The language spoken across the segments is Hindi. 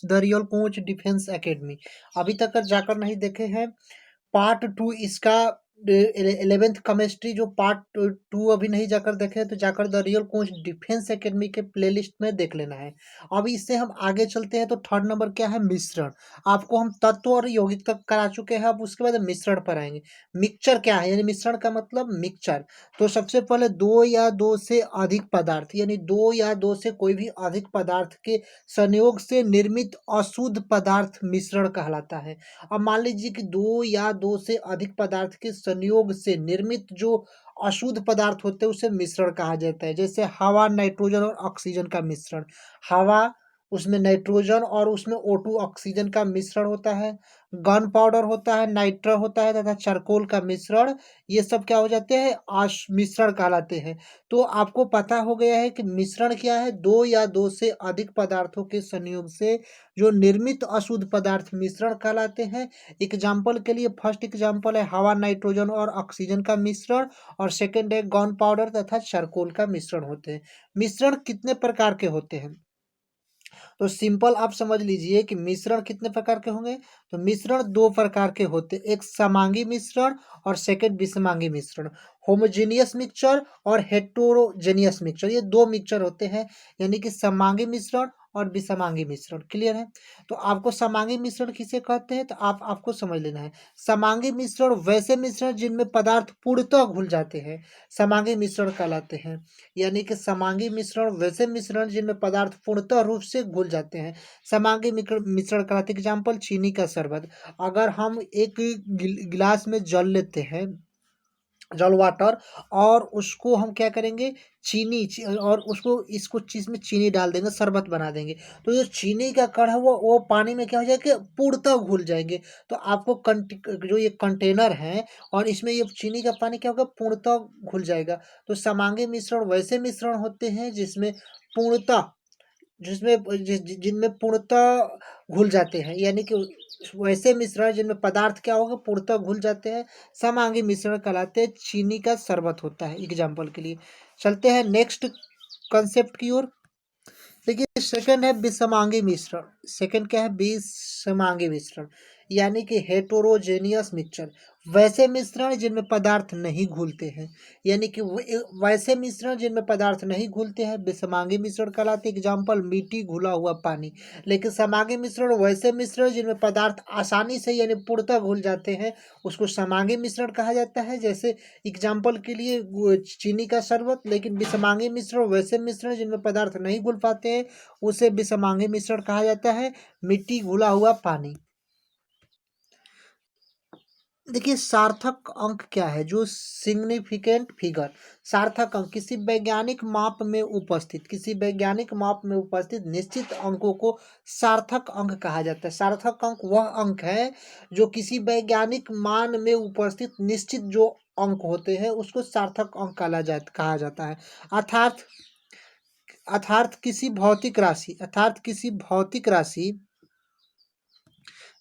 The real coach defence academy. अभी तक अगर जाकर नहीं देखे हैं पार्ट 2 इसका 11th केमिस्ट्री जो पार्ट 2 अभी नहीं जाकर देखे हैं तो जाकर the real coach defence academy के प्लेलिस्ट में देख लेना है। अब इससे हम आगे चलते हैं तो थर्ड नंबर क्या है मिश्रण। आपको हम तत्व और यौगिक तक करा चुके हैं, अब उसके बाद मिश्रण पर आएंगे। मिक्सचर क्या है यानी मिश्रण का मतलब मिक्सचर। तो सबसे पहले दो या दो से अधिक पदार्थ यानी दो या दो से कोई भी अधिक पदार्थ के संयोग से निर्मित अशुद्ध पदार्थ मिश्रण कहलाता है। अब मान लीजिए कि दो या दो से अधिक पदार्थ के संयोग से निर्मित जो अशुद्ध पदार्थ होते हैं उसे मिश्रण कहा जाता है। जैसे हवा नाइट्रोजन और ऑक्सीजन का मिश्रण, हवा उसमें नाइट्रोजन और उसमें O2 ऑक्सीजन का मिश्रण होता है, गन पाउडर होता है, नाइट्रा होता है तथा चारकोल का मिश्रण, ये सब क्या हो जाते हैं मिश्रण कहलाते हैं। तो आपको पता हो गया है कि मिश्रण क्या है, दो या दो से अधिक पदार्थों के संयोग से जो निर्मित अशुद्ध पदार्थ मिश्रण कहलाते हैं। एग्जाम्पल के लिए फर्स्ट एग्जाम्पल है हवा नाइट्रोजन और ऑक्सीजन का मिश्रण और सेकंड है गन पाउडर तथा चारकोल का मिश्रण होते हैं। मिश्रण कितने प्रकार के होते हैं तो सिंपल आप समझ लीजिए कि मिश्रण कितने प्रकार के होंगे। तो मिश्रण दो प्रकार के होते हैं, एक समांगी मिश्रण और सेकंड विषमांगी मिश्रण। होमोजेनियस मिक्सचर और हेटेरोजेनियस मिक्सचर, ये दो मिक्सचर होते हैं यानी कि समांगी मिश्रण और विषमांगी मिश्रण। क्लियर है। तो आपको समांगी मिश्रण किसे कहते हैं तो आपको समझ लेना है। समांगी मिश्रण वैसे मिश्रण जिनमें पदार्थ पूर्णतः घुल जाते हैं समांगी मिश्रण कहलाते हैं। यानी कि समांगी मिश्रण वैसे मिश्रण जिनमें पदार्थ पूर्णतः रूप से घुल जाते हैं समांगी मिश्रण कहलाते हैं। एग्जाम्पल चीनी का शरबत। अगर हम एक गिलास में जल लेते हैं जल वाटर और उसको हम क्या करेंगे और उसको इसको चीज में चीनी डाल देंगे शरबत बना देंगे तो जो चीनी का कण है वो पानी में क्या हो जाएगा पूर्णतः घुल जाएंगे। तो आपको जो ये कंटेनर है और इसमें ये चीनी का पानी क्या होगा पूर्णतः घुल जाएगा। तो समांगी मिश्रण वैसे मिश्रण होते हैं पूर्णतः जिनमें पूर्णतः घुल जाते हैं यानी कि वैसे मिश्रण जिनमें पदार्थ क्या होगा पूर्णतः घुल जाते हैं समांगी मिश्रण कहलाते हैं। चीनी का शरबत होता है एग्जाम्पल के लिए। चलते हैं नेक्स्ट कंसेप्ट की ओर। देखिए सेकंड है विषमांगी मिश्रण। सेकंड क्या है विषमांगी मिश्रण यानी कि हेटेरोजेनियस मिक्सचर वैसे मिश्रण जिनमें पदार्थ नहीं घुलते हैं यानी कि वैसे मिश्रण जिनमें पदार्थ नहीं घुलते हैं विषमांगी मिश्रण कहलाते हैं। एग्जाम्पल मिट्टी घुला हुआ पानी। लेकिन समांगी मिश्रण वैसे मिश्रण जिनमें पदार्थ आसानी से यानी पूर्णतः घुल जाते हैं उसको समांगी मिश्रण कहा जाता है। जैसे एग्जाम्पल के लिए चीनी का शरबत। लेकिन विषमांगी मिश्रण वैसे मिश्रण जिनमें पदार्थ नहीं घुल पाते हैं उसे विषमांगी मिश्रण कहा जाता है। मिट्टी घुला हुआ पानी। देखिए सार्थक अंक क्या है जो सिग्निफिकेंट फिगर। सार्थक अंक किसी वैज्ञानिक माप में उपस्थित निश्चित अंकों को सार्थक अंक कहा जाता है। सार्थक अंक वह अंक है जो किसी वैज्ञानिक मान में उपस्थित निश्चित जो अंक होते हैं उसको सार्थक अंक कहा जाता है। अर्थात अर्थात किसी भौतिक राशि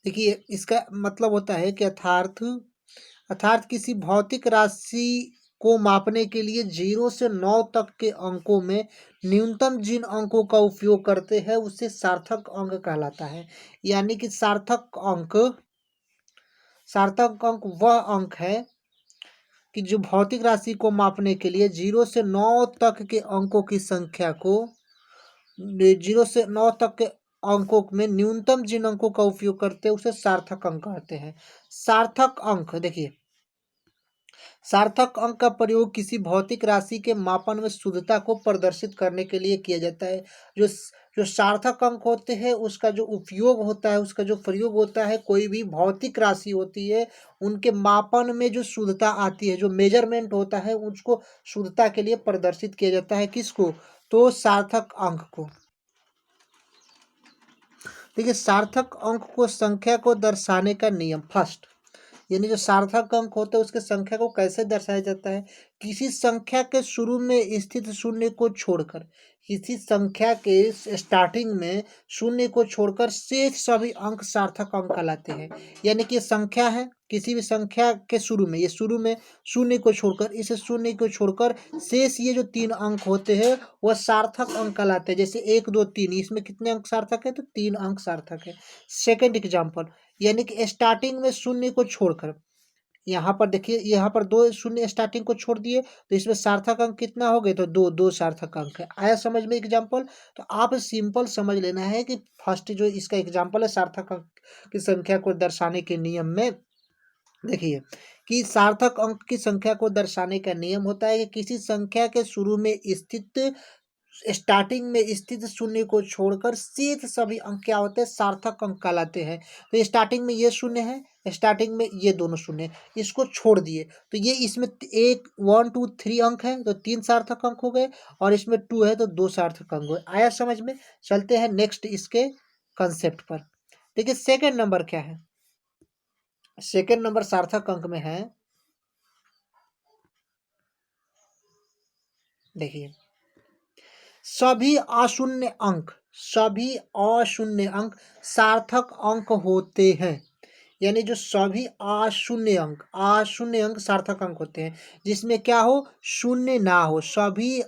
देखिए इसका मतलब होता है कि अर्थात किसी भौतिक राशि को मापने के लिए 0 से 9 तक के अंकों में न्यूनतम जिन अंकों का उपयोग करते हैं उसे सार्थक अंक कहलाता है। यानी कि सार्थक अंक वह अंक है कि जो भौतिक राशि को मापने के लिए 0 से 9 तक के अंकों की संख्या को 0 से 9 तक के अंकों में न्यूनतम जिन अंकों का उपयोग करते हैं उसे सार्थक अंक कहते हैं। सार्थक अंक देखिए सार्थक अंक का प्रयोग किसी भौतिक राशि के मापन में शुद्धता को प्रदर्शित करने के लिए किया जाता है। जो जो सार्थक अंक होते हैं उसका जो उपयोग होता है उसका जो प्रयोग होता है कोई भी भौतिक राशि होती है उनके मापन में जो शुद्धता आती है जो मेजरमेंट होता है उसको शुद्धता के लिए प्रदर्शित किया जाता है। किसको तो सार्थक अंक को। देखिए सार्थक अंक को संख्या को दर्शाने का नियम फर्स्ट यानी जो सार्थक अंक होता है उसके संख्या को कैसे दर्शाया जाता है किसी संख्या के शुरू में स्थित शून्य को छोड़कर, किसी संख्या के स्टार्टिंग में शून्य को छोड़कर शेष सभी अंक सार्थक अंक कहलाते हैं। यानी कि संख्या है, किसी भी संख्या के शुरू में, ये शुरू में शून्य को छोड़कर, इस शून्य को छोड़कर शेष ये जो 3 अंक होते हैं वह सार्थक अंक कहलाते हैं। जैसे 1 2 3, इसमें कितने अंक सार्थक है? तो 3 अंक सार्थक है। सेकंड एग्जांपल, यानी कि स्टार्टिंग में शून्य को छोड़कर, यहाँ पर देखिए, यहाँ पर 2 शून्य स्टार्टिंग को छोड़ दिए तो इसमें सार्थक अंक कितना हो गए? तो 2 2 सार्थक अंक है। आया समझ में एग्जांपल? तो आप सिंपल समझ लेना है कि फर्स्ट जो इसका एग्जांपल है सार्थक अंक की संख्या को दर्शाने के नियम में, देखिए कि सार्थक अंक की संख्या को दर्शाने का नियम होता है कि किसी संख्या के शुरू में स्थित, स्टार्टिंग में स्थित शून्य को छोड़कर शेष सभी अंक क्या होते हैं? सार्थक अंक कहलाते हैं। तो स्टार्टिंग में ये शून्य है, स्टार्टिंग में ये दोनों शून्य है, इसको छोड़ दिए तो ये इसमें 1 1 2 3 अंक है तो 3 सार्थक अंक हो गए, और इसमें 2 है तो 2 सार्थक अंक हुए। आया समझ में? चलते हैं नेक्स्ट इसके कंसेप्ट पर। देखिए सेकेंड नंबर क्या है? सेकेंड नंबर सार्थक अंक में है, देखिए सभी अशून्य अंक, सभी अशून्य अंक सार्थक अंक होते हैं। यानी जो सभी अशून्य अंक सार्थक अंक होते हैं, जिसमें क्या हो? शून्य ना हो। सभी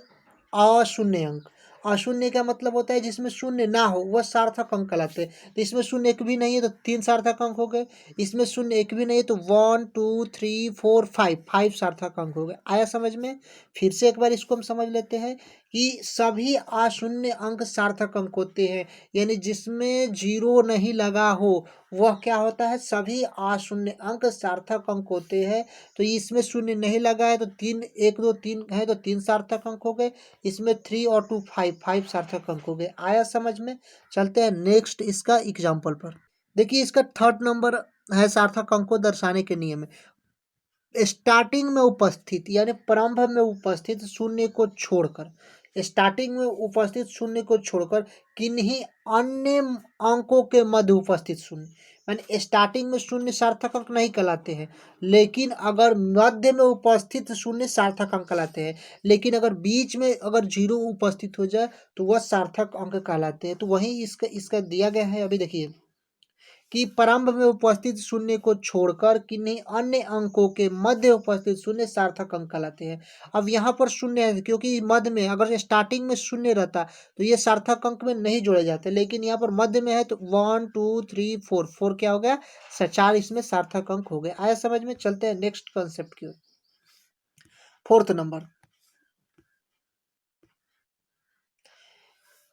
अशून्य अंक, अशून्य का मतलब होता है जिसमें शून्य ना हो, वह सार्थक अंक कहलाते हैं। तो इसमें शून्य एक भी नहीं है तो 3 सार्थक अंक हो गए, इसमें शून्य एक भी नहीं है तो 1 2 3 4 5 5 सार्थक अंक हो गए। आया समझ में? फिर से एक बार इसको हम समझ लेते हैं कि सभी अशून्य अंक सार्थक अंक होते हैं, यानी जिसमें जीरो नहीं लगा हो वह क्या होता है? सभी अशून्य अंक सार्थक अंक होते हैं। तो इसमें शून्य नहीं लगा है तो 3 1 2 3 है तो 3 सार्थक अंक हो गए, इसमें 3 और 2 5 5 सार्थक अंक हो गए। आया समझ में? चलते हैं नेक्स्ट इसका एग्जाम्पल पर। देखिए इसका थर्ड नंबर है सार्थक अंक को दर्शाने के नियम में, स्टार्टिंग में उपस्थित यानी प्रारंभ में उपस्थित शून्य को छोड़कर, स्टार्टिंग में उपस्थित शून्य को छोड़कर किन्हीं अन्य अंकों के मध्य उपस्थित शून्य, यानी स्टार्टिंग में शून्य सार्थक अंक नहीं कहलाते हैं, लेकिन अगर मध्य में उपस्थित शून्य सार्थक अंक कहलाते हैं, लेकिन अगर बीच में अगर जीरो उपस्थित हो जाए तो वह सार्थक अंक कहलाते हैं। तो वही इसका इसका दिया गया है। अभी देखिए कि प्रारंभ में उपस्थित शून्य को छोड़कर किन्हीं अन्य अंकों के मध्य उपस्थित शून्य सार्थक अंक कहलाते हैं। अब यहाँ पर शून्य है क्योंकि मध्य में, अगर स्टार्टिंग में शून्य रहता तो ये सार्थक अंक में नहीं जोड़े जाते, लेकिन यहाँ पर मध्य में है तो 1 2 3 4 4 क्या हो गया? 4 इसमें सार्थक अंक हो गए। आया समझ में? चलते हैं नेक्स्ट कंसेप्ट की ओर। फोर्थ नंबर,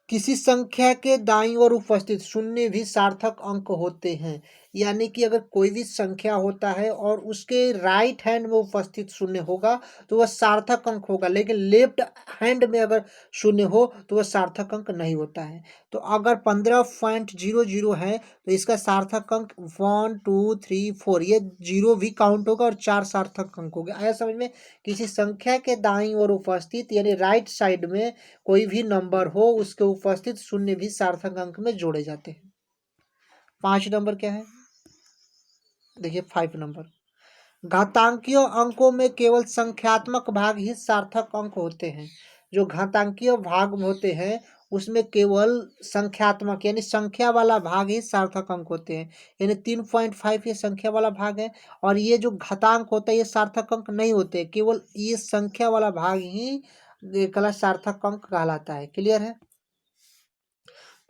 किसी संख्या के दाईं ओर उपस्थित शून्य भी सार्थक अंक होते हैं। यानी कि अगर कोई भी संख्या होता है और उसके राइट हैंड में उपस्थित शून्य होगा तो वह सार्थक अंक होगा, लेकिन लेफ्ट हैंड में अगर शून्य हो तो वह सार्थक अंक नहीं होता है। तो अगर 15.00 है तो इसका सार्थक अंक 1 2 3 4, ये जीरो भी काउंट होगा और 4 सार्थक अंक हो गए। आया समझ में? किसी संख्या के दाईं ओर उपस्थित यानी राइट साइड में कोई भी नंबर हो उसके उपस्थित शून्य भी सार्थक अंक में जोड़े जाते हैं। 5 नंबर क्या है? देखिए 5 नंबर, घातांकीय अंकों में केवल संख्यात्मक भाग ही सार्थक अंक होते हैं। जो घातांकीय भाग होते हैं उसमें केवल संख्यात्मक यानी संख्या वाला भाग ही सार्थक अंक होते हैं। यानी 3.5 ये संख्या वाला भाग है, और ये जो घातांक होता है ये सार्थक अंक नहीं होते, केवल ये संख्या वाला भाग ही कला सार्थक अंक कहलाता है। क्लियर है?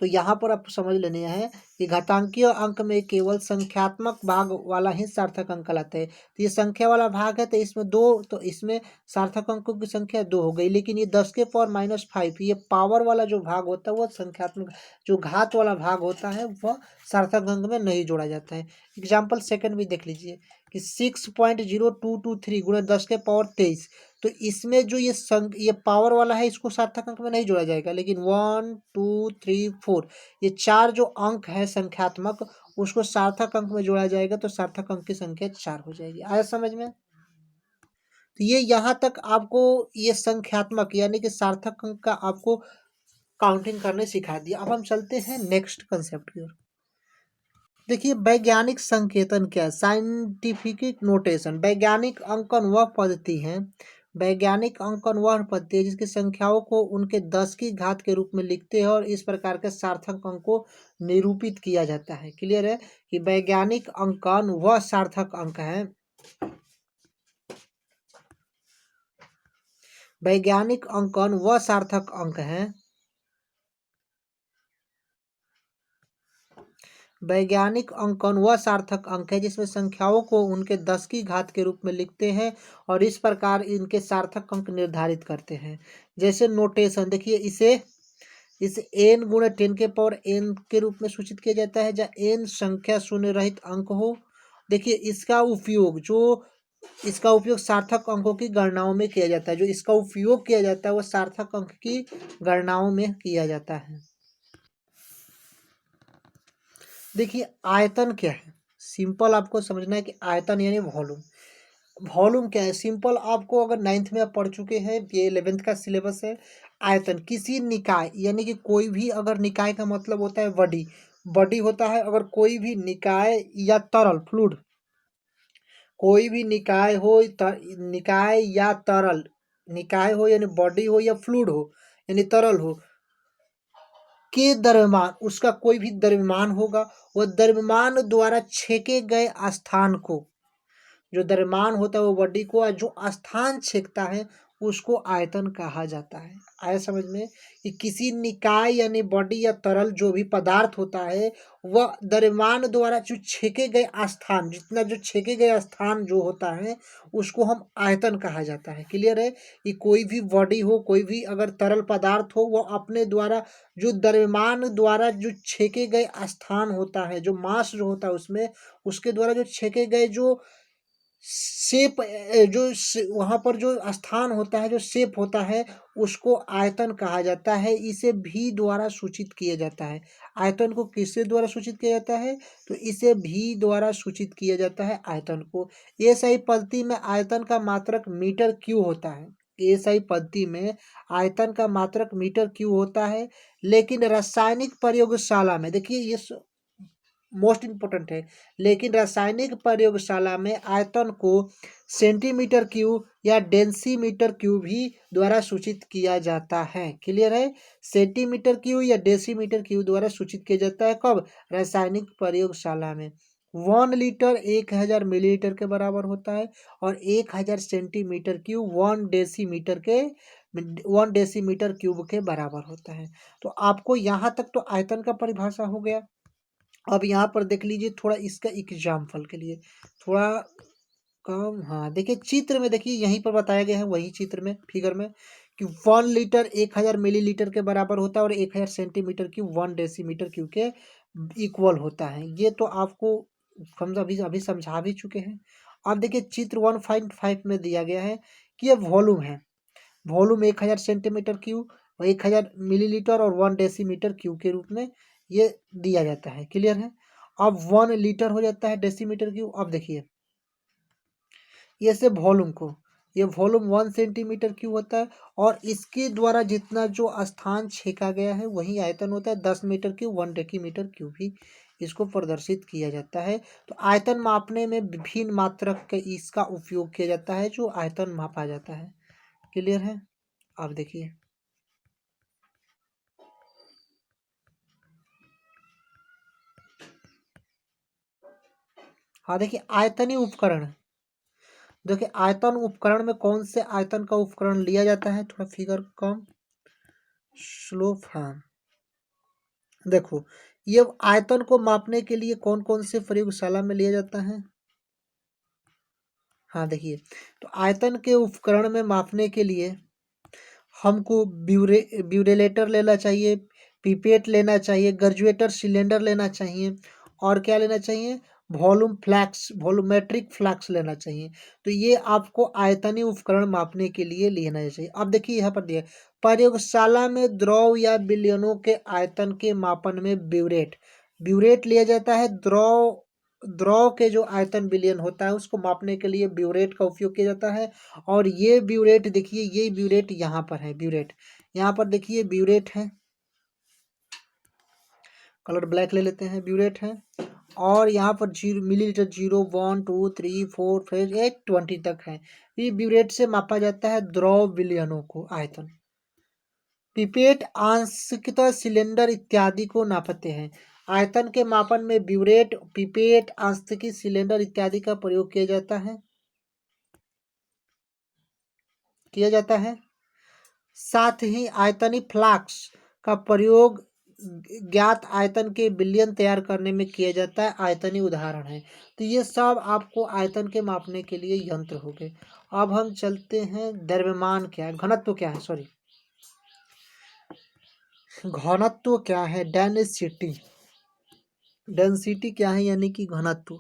तो यहाँ पर आप समझ लेने हैं कि घातांकीय अंक में केवल संख्यात्मक भाग वाला ही सार्थक अंक कहलाता है। तो ये संख्या वाला भाग है तो इसमें 2, तो इसमें सार्थक अंकों की संख्या 2 हो गई, लेकिन ये 10 के पावर -5 ये पावर वाला जो भाग होता है वह संख्यात्मक, जो घात वाला भाग होता है वह सार्थक अंक में नहीं जोड़ा जाता है। एग्जाम्पल सेकंड भी देख लीजिए कि 6.0223 गुणा 10 के पावर 23, तो इसमें जो ये पावर वाला है इसको सार्थक अंक में नहीं जोड़ा जाएगा, लेकिन 1 2 3 4 ये 4 जो अंक है संख्यात्मक उसको सार्थक अंक में जोड़ा जाएगा, तो सार्थक अंक की संख्या 4 हो जाएगी। आया समझ में? तो ये यहाँ तक आपको ये संख्यात्मक यानी कि सार्थक अंक का आपको काउंटिंग करने सिखा दिया। अब हम चलते हैं नेक्स्ट कंसेप्ट की ओर। देखिए वैज्ञानिक संकेतन क्या है? साइंटिफिक नोटेशन, वैज्ञानिक अंकन वह पद्धति है वैज्ञानिक अंकन वह पद्धति है जिसकी संख्याओं को उनके 10 की घात के रूप में लिखते हैं और इस प्रकार के सार्थक अंक को निरूपित किया जाता है। क्लियर है कि वैज्ञानिक अंकन वह सार्थक अंक है, वैज्ञानिक अंकन वह सार्थक अंक है, वैज्ञानिक अंकन वह सार्थक अंक है जिसमें संख्याओं को उनके 10 की घात के रूप में लिखते हैं और इस प्रकार इनके सार्थक अंक निर्धारित करते हैं। जैसे नोटेशन देखिए, इसे n गुणे 10 के पावर n के रूप में सूचित किया जाता है जहाँ n संख्या शून्य रहित अंक हो। देखिए इसका उपयोग सार्थक अंकों की गणनाओं में किया जाता है। जो इसका उपयोग किया जाता है वह सार्थक अंक की गणनाओं में किया जाता है। देखिए आयतन क्या है, सिंपल आपको समझना है कि आयतन यानी वॉल्यूम। वॉल्यूम क्या है, सिंपल आपको अगर 9th में आप पढ़ चुके हैं, ये 11th का सिलेबस है। आयतन किसी निकाय यानी कि कोई भी, अगर निकाय का मतलब होता है बॉडी, बॉडी होता है। अगर कोई भी निकाय या तरल फ्लूइड, कोई भी निकाय हो, निकाय या तरल, निकाय हो यानी बॉडी हो या फ्लूइड हो यानी तरल हो, के द्रव्यमान, उसका कोई भी द्रव्यमान होगा, वह द्रव्यमान द्वारा छेके गए स्थान को, जो द्रव्यमान होता है वो बॉडी को, और जो स्थान छेकता है उसको आयतन कहा जाता है। आया समझ में कि किसी निकाय यानी बॉडी या तरल जो भी पदार्थ होता है वह द्रव्यमान द्वारा जो छेके गए स्थान, जितना जो छेके गए स्थान जो होता है उसको हम आयतन कहा जाता है। क्लियर है कि कोई भी बॉडी हो, कोई भी अगर तरल पदार्थ हो, वह अपने द्वारा जो द्रव्यमान द्वारा जो छेके गए स्थान होता है, जो मास जो होता है उसमें, उसके द्वारा जो छेके गए जो शेप, वहाँ पर जो स्थान होता है, जो शेप होता है, उसको आयतन कहा जाता है। इसे भी द्वारा सूचित किया जाता है। आयतन को किससे द्वारा सूचित किया जाता है, तो इसे भी द्वारा सूचित किया जाता है आयतन को। एसआई पद्धति में आयतन का मात्रक मीटर क्यूब होता है। एसआई पद्धति में आयतन का मात्रक मीटर क्यूब होता है, लेकिन रासायनिक प्रयोगशाला में, देखिए ये मोस्ट इम्पोर्टेंट है, लेकिन रासायनिक प्रयोगशाला में आयतन को सेंटीमीटर क्यूब या डेसीमीटर क्यूब भी द्वारा सूचित किया जाता है। क्लियर है, सेंटीमीटर क्यूब या डेसीमीटर क्यूब द्वारा सूचित किया जाता है। कब, रासायनिक प्रयोगशाला में। 1 लीटर 1000 मिलीलीटर के बराबर होता है और 1000 सेंटीमीटर क्यूब 1 डेसीमीटर क्यूब के बराबर होता है। तो आपको यहाँ तक तो आयतन का परिभाषा हो गया। अब यहाँ पर देख लीजिए थोड़ा इसका एग्जाम्पल के लिए थोड़ा कम, हाँ देखिए चित्र में, देखिए यहीं पर बताया गया है वही चित्र में, फिगर में, कि 1 लीटर 1000 मिलीलीटर के बराबर होता है और 1000 सेंटीमीटर क्यूब 1 डेसीमीटर क्यूब के इक्वल होता है। ये तो आपको समझ अभी अभी समझा भी चुके हैं। अब देखिए चित्र 1.5 में दिया गया है कि ये वॉल्यूम है। वॉल्यूम 1000 सेंटीमीटर क्यूब और 1000 मिलीलीटर और 1 डेसीमीटर क्यूब के रूप में ये दिया जाता है। क्लियर है। अब 1 लीटर हो जाता है डेसीमीटर क्यूब। अब देखिए ये से वॉल्यूम को, ये वॉल्यूम 1 सेंटीमीटर क्यूब होता है और इसके द्वारा जितना जो स्थान छेका गया है वही आयतन होता है। 10 मीटर क्यूब 1 डेसीमीटर क्यूब भी इसको प्रदर्शित किया जाता है। तो आयतन मापने में विभिन्न मात्रक के इसका उपयोग किया जाता है जो आयतन मापा जाता है। क्लियर है। अब देखिए हाँ, देखिए आयतनीय उपकरण, देखिए आयतन उपकरण में कौन से आयतन का उपकरण लिया जाता है, थोड़ा फिगर कम स्लो, हाँ देखो ये आयतन को मापने के लिए कौन कौन से प्रयोगशाला में लिया जाता है। हाँ देखिए, तो आयतन के उपकरण में मापने के लिए हमको ब्यूरेलेटर लेना चाहिए, पिपेट लेना चाहिए, ग्रेजुएटर सिलेंडर लेना चाहिए और क्या लेना चाहिए, वॉल्यूमेट्रिक फ्लैक्स लेना चाहिए। तो ये आपको आयतनीय उपकरण मापने के लिए लेना चाहिए। अब देखिए यहाँ पर दिया प्रयोगशाला में द्रव या विलयनों के आयतन के मापन में ब्यूरेट लिया जाता है। द्रव द्रव के जो आयतन विलयन होता है उसको मापने के लिए ब्यूरेट का उपयोग किया जाता है। और ये ब्यूरेट देखिए, ये ब्यूरेट यहाँ पर है, ब्यूरेट यहाँ पर देखिए ब्यूरेट है, कलर ब्लैक ले लेते हैं, ब्यूरेट है। और यहाँ पर 0 मिलीलीटर 0, 1, 2, 3, 4, 5, 8, 20 तक है। ये ब्यूरेट से मापा जाता है द्रव विलयनों को, आयतन। पिपेट आंशिकतः सिलेंडर इत्यादि को नापते हैं। आयतन के मापन में ब्यूरेट, पिपेट, आंशिक सिलेंडर इत्यादि का प्रयोग किया जाता है। साथ ही आयतनी फ्लास्क का प्रयोग ज्ञात आयतन के विलयन तैयार करने में किया जाता है। आयतनी उदाहरण है। तो ये सब आपको आयतन के मापने के लिए यंत्र हो गए। अब हम चलते हैं द्रव्यमान क्या है, घनत्व क्या है, सॉरी, घनत्व क्या है, डेंसिटी। डेंसिटी क्या है यानी कि घनत्व।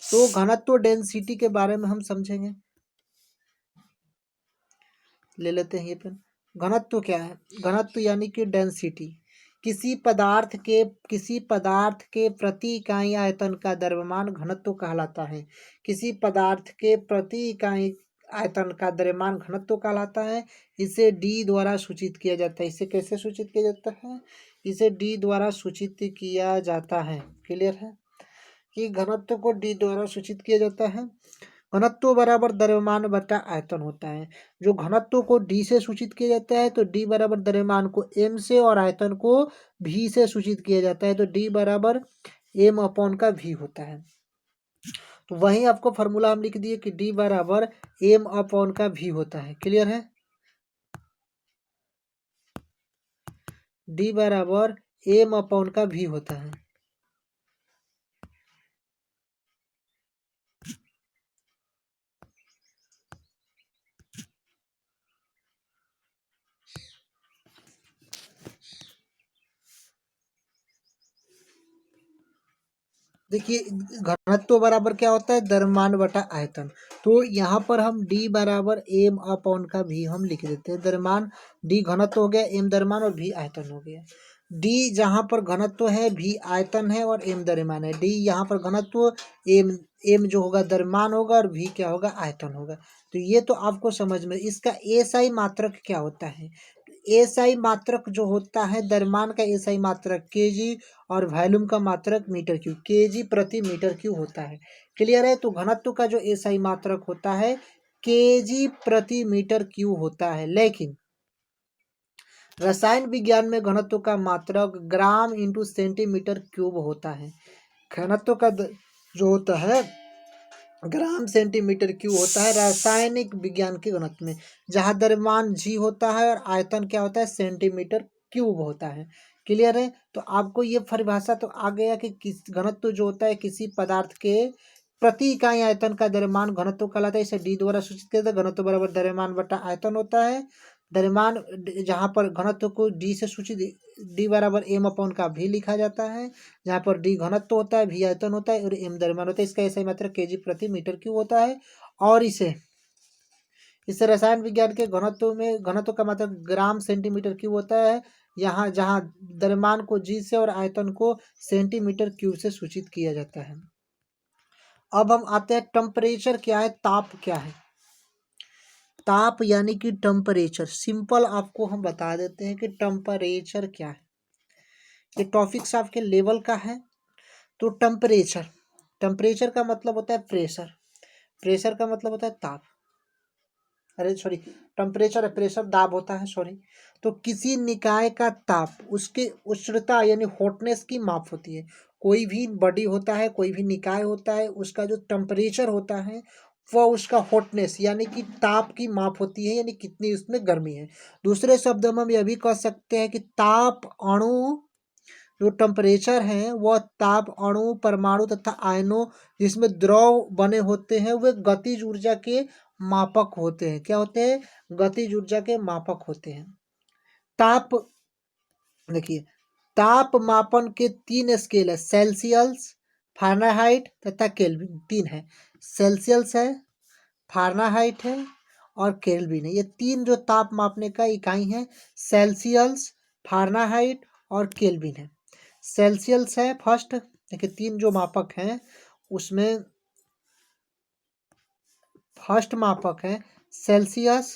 तो घनत्व डेंसिटी के बारे में हम समझेंगे। ले लेते हैं ये पेन। घनत्व क्या है, घनत्व यानी कि डेंसिटी। किसी पदार्थ के प्रति इकाई आयतन का द्रव्यमान घनत्व कहलाता है। किसी पदार्थ के प्रति इकाई आयतन का द्रव्यमान घनत्व कहलाता है। इसे डी द्वारा सूचित किया जाता है। इसे कैसे सूचित किया जाता है, इसे डी द्वारा सूचित किया जाता है। क्लियर है कि घनत्व को डी द्वारा सूचित किया जाता है। घनत्व बराबर द्रव्यमान बटा आयतन होता है। जो घनत्व को डी से सूचित किया जाता है तो डी बराबर द्रव्यमान को एम से और आयतन को भी से सूचित किया जाता है तो डी बराबर एम अपॉन का भी होता है। तो वहीं आपको फॉर्मूला हम लिख दिए कि डी बराबर एम अपॉन का भी होता है। क्लियर है, डी बराबर एम अपॉन का भी होता है। देखिए घनत्व बराबर क्या होता है, द्रव्यमान बटा आयतन। तो यहाँ पर हम d बराबर एम अपॉन का भी हम लिख देते हैं। द्रव्यमान d घनत्व हो गया, एम द्रव्यमान और v आयतन हो गया। d जहाँ पर घनत्व है, v आयतन है और m द्रव्यमान है। d यहाँ पर घनत्व, m जो होगा द्रव्यमान होगा और v क्या होगा, आयतन होगा। तो ये तो आपको समझ में। इसका एसआई मात्रक क्या होता है, एसआई मात्रक जो होता है, द्रव्यमान का एसआई मात्रक केजी और वॉल्यूम का मात्रक मीटर क्यूब, केजी प्रति मीटर क्यूब होता है। क्लियर है। तो घनत्व का जो एसआई मात्रक होता है केजी प्रति मीटर क्यूब होता है। लेकिन रसायन विज्ञान में घनत्व का मात्रक ग्राम इंटू सेंटीमीटर क्यूब होता है। घनत्व का जो होता है ग्राम सेंटीमीटर क्यूब होता है रासायनिक विज्ञान के घनत्व में, जहाँ द्रव्यमान जी होता है और आयतन क्या होता है, सेंटीमीटर क्यूब होता है। क्लियर है। तो आपको ये परिभाषा तो आ गया कि किस घनत्व जो होता है किसी पदार्थ के प्रति इकाई आयतन का द्रव्यमान घनत्व कहलाता है। इसे डी द्वारा सूचित किया जाता है। घनत्व बराबर द्रव्यमान बटा आयतन होता है। द्रव्यमान जहाँ पर घनत्व को डी से सूचित, डी बराबर एम अपॉन का भी लिखा जाता है, जहाँ पर डी घनत्व होता है, भी आयतन होता है और एम द्रव्यमान होता है। इसका ऐसा मात्रक केजी प्रति मीटर क्यूब होता है। और इसे रसायन विज्ञान के घनत्व में घनत्व का मात्रक ग्राम सेंटीमीटर क्यूब होता है। यहाँ जहाँ द्रव्यमान को जी से और आयतन को सेंटीमीटर क्यूब से सूचित किया जाता है। अब हम आते हैं टेम्परेचर क्या है, ताप क्या है। ताप यानी कि टेम्परेचर, सिंपल आपको हम बता देते हैं कि टेम्परेचर क्या है। ये टॉपिक्स आपके लेवल का है। तो टेम्परेचर, टेम्परेचर का मतलब होता है प्रेशर, प्रेशर का मतलब होता है ताप, अरे सॉरी, टेम्परेचर प्रेशर दाब होता है, सॉरी। तो किसी निकाय का ताप उसके उष्णता यानी हॉटनेस की माप होती है। कोई भी बॉडी होता है, कोई भी निकाय होता है, उसका जो टेम्परेचर होता है वह उसका हॉटनेस यानी कि ताप की माप होती है, यानी कितनी उसमें गर्मी है। दूसरे शब्दों में हम यह भी कह सकते हैं कि ताप अणु जो टेम्परेचर है वह ताप अणु, परमाणु तथा आयनों जिसमें द्रव बने होते हैं वे गतिज ऊर्जा के मापक होते हैं। क्या होते हैं, गतिज ऊर्जा के मापक होते हैं। ताप, देखिए ताप मापन के 3 स्केल है, सेल्सियस, फ़ारेनहाइट तथा केल्विन। 3 है, सेल्सियस है, फ़ारेनहाइट है और केल्विन है। ये 3 जो ताप मापने का इकाई है, सेल्सियस, फ़ारेनहाइट और केल्विन है। सेल्सियस है फर्स्ट, देखिए 3 जो मापक हैं उसमें फर्स्ट मापक है सेल्सियस,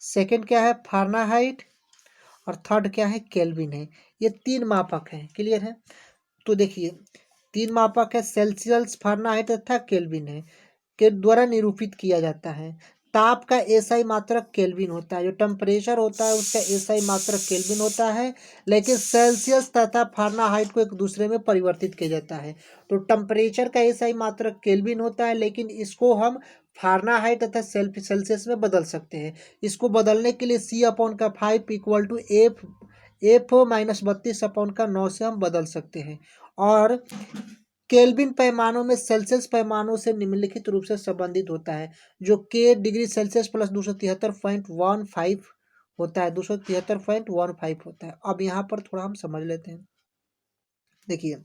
सेकंड क्या है फ़ारेनहाइट और थर्ड क्या है केल्विन है। ये 3 मापक हैं। क्लियर है। तो देखिए तीन मापक है, सेल्सियस, फ़ारेनहाइट तथा केल्विन है, के द्वारा निरूपित किया जाता है। ताप का एसआई मात्रक केल्विन होता है, जो टेम्परेचर होता है उसका एसआई मात्रक केल्विन होता है, लेकिन सेल्सियस तथा फ़ारेनहाइट को एक दूसरे में परिवर्तित किया जाता है। तो टेम्परेचर का एसआई मात्रक केल्विन होता है, लेकिन इसको हम फ़ारेनहाइट तथा सेल्सियस में बदल सकते हैं। इसको बदलने के लिए C/5 इक्वल टू एफ -32/9 से हम बदल सकते हैं। और केल्विन पैमानों में सेल्सियस पैमानों से निम्नलिखित रूप से संबंधित होता है, जो के डिग्री सेल्सियस प्लस 273.15 होता है, 273.15 होता है। अब यहाँ पर थोड़ा हम समझ लेते हैं। देखिए,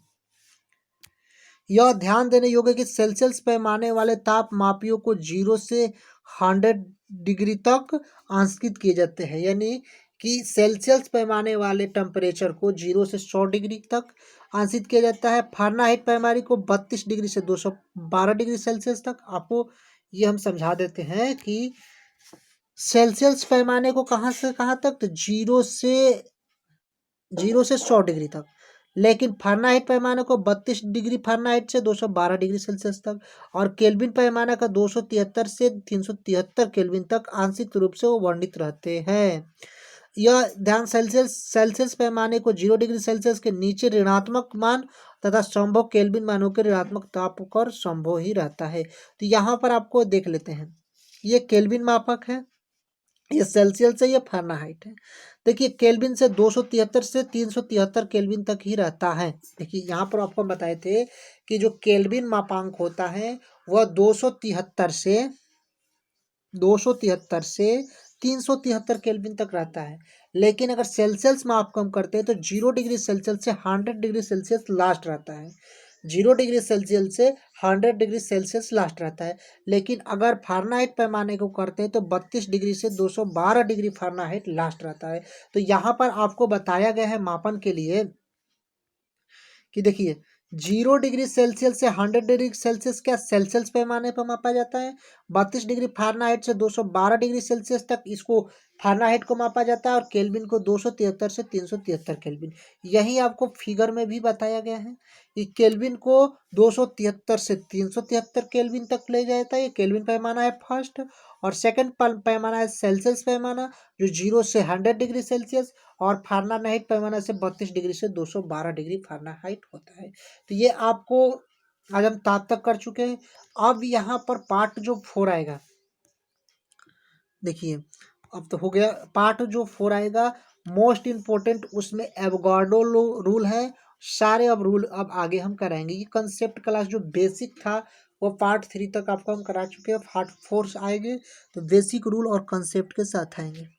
यह ध्यान देने योग्य है कि सेल्सियस पैमाने वाले ताप मापियों को 0 से 100 डिग्री तक अंकित किए जाते हैं, यानी कि सेल्सियस पैमाने वाले टेम्परेचर को 0 से 100 डिग्री तक अंकित किया जाता है। फ़ारेनहाइट पैमाने को 32 डिग्री से 212 डिग्री सेल्सियस तक। आपको ये हम समझा देते हैं कि सेल्सियस पैमाने को कहाँ से कहाँ तक, तो 0 से 100 डिग्री तक, लेकिन फ़ारेनहाइट पैमाने को 32 डिग्री फ़ारेनहाइट से 212 डिग्री सेल्सियस तक, और केल्विन पैमाने का 273 से 373 केल्विन तक आंशिक रूप से वो वर्णित रहते हैं। यह ध्यान सेल्सियस पैमाने को 0 डिग्री सेल्सियस के नीचे ऋणात्मक मान तथा संभव केल्विन मानों के ऋणात्मक ताप पर संभव ही रहता है। तो यहाँ पर आपको देख लेते हैं, ये केल्विन मापक है, ये सेल्सियस है, ये फ़ारेनहाइट है। देखिए, केल्विन से 273 से 373 केल्विन तक ही रहता है। देखिए, यहाँ पर आपको बताए थे कि जो केल्विन मापांक होता है वह 273 से 373 केल्विन तक रहता है, लेकिन अगर सेल्सियस में आप कम करते हैं तो 0 डिग्री सेल्सियस से 100 डिग्री सेल्सियस लास्ट रहता है। 0 डिग्री सेल्सियस से 100 डिग्री सेल्सियस लास्ट रहता है, लेकिन अगर फ़ारेनहाइट पैमाने को करते हैं तो 32 डिग्री से 212 डिग्री फ़ारेनहाइट लास्ट रहता है। तो यहाँ पर आपको बताया गया है मापन के लिए कि देखिए, 0 डिग्री सेल्सियस से 100 डिग्री सेल्सियस क्या सेल्सियस पैमाने पर मापा जाता है। 32 डिग्री फ़ारेनहाइट से 212 डिग्री सेल्सियस तक इसको फ़ारेनहाइट को मापा जाता है, और केल्विन को 273 से 373 केल्विन। यही आपको फिगर में भी बताया गया है कि केल्विन को 273 से 373 केल्विन तक ले जाता है। ये केल्विन पैमाना है फर्स्ट, और सेकंड पैमाना है सेल्सियस पैमाना, जो 0 से 100 डिग्री सेल्सियस, और फ़ारेनहाइट पैमाना से 32 डिग्री से 212 डिग्री फ़ारेनहाइट होता है। तो ये आपको आज हम ताप तक कर चुके हैं। अब यहाँ पर पार्ट जो 4 आएगा, देखिए, अब तो हो गया। पार्ट जो 4 आएगा मोस्ट इम्पोर्टेंट, उसमें एवोगाड्रो रूल है। सारे अब रूल अब आगे हम कराएंगे। ये कंसेप्ट क्लास जो बेसिक था वो पार्ट 3 तक आपको हम करा चुके हैं। पार्ट 4 आएंगे तो बेसिक रूल और कंसेप्ट के साथ आएंगे।